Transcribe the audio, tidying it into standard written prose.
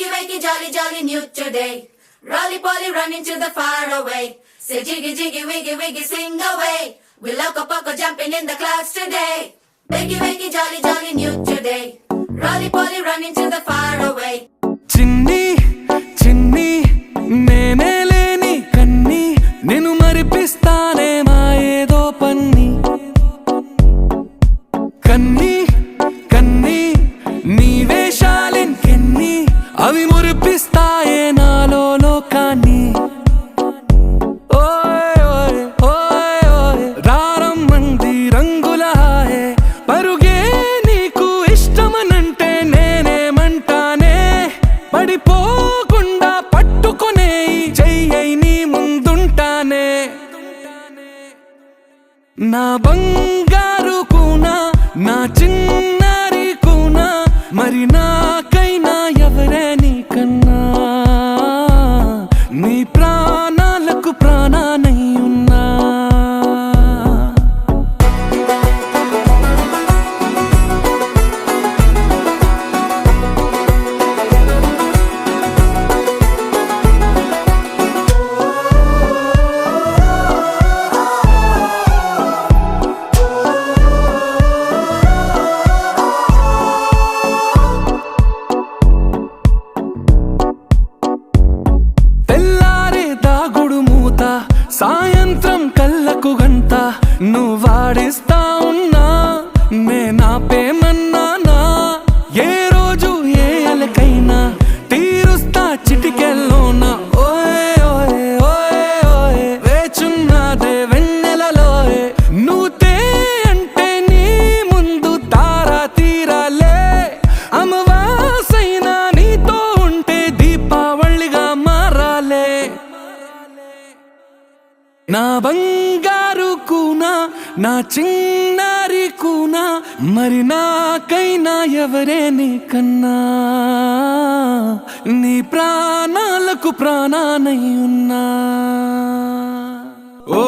Wakey, wakey, jolly, jolly new today. Rolly poly running to the far away. Say jiggy, jiggy, wiggy, wiggy, swing away. We loco poco jumping in the clouds today. Wakey, wakey, jolly, jolly new today. Rolly poly running to the far away. చిన్ని చిన్ని నేనే లేని కన్ని నేను మరిపిస్తానే మా ఏదో పన్ని కన్ని కన్ని నీ వేషాలెన్కెన్ని అవి మురిపిస్తాయే నాలో లోకాన్ని ఓయ్ ఓయ్ ఓయ్ ఓయ్ రారమ్మంది రంగుల హాయే పరుగే నీకు ఇష్టమనంటే నేనేమంటానే పడిపోకుండా పట్టుకునే చెయ్యై నీ ముందుంటానే నా బంగారు కూనా నా చిన్నారి కూనా మరి నాకైనా ఎవరే నీకన్నా నీ ప్రాణాలకు ప్రాణానై ఉన్నా సాయంత్రం కళ్ళకు గంట నువ్వు వాడిస్తా ఉన్నా నేనాపేమన్నానా ఏ రోజు ఏ అలకైనా తీరుస్తా చిటికెల్లోనా ఓయే ఓయే ఓయే ఓయే వేచున్నదే వెన్నెలలోయే నువ్వుతే అంటే నీ ముందు తారా తీరాలే అమవాసైనా నీతో ఉంటే దీపావళిగా మారాలే నా బంగారు కూనా నా చిన్నారి కూనా మరి నాకైనా ఎవరే నీకన్నా నీ ప్రాణాలకు ప్రాణానై ఉన్నా ఓ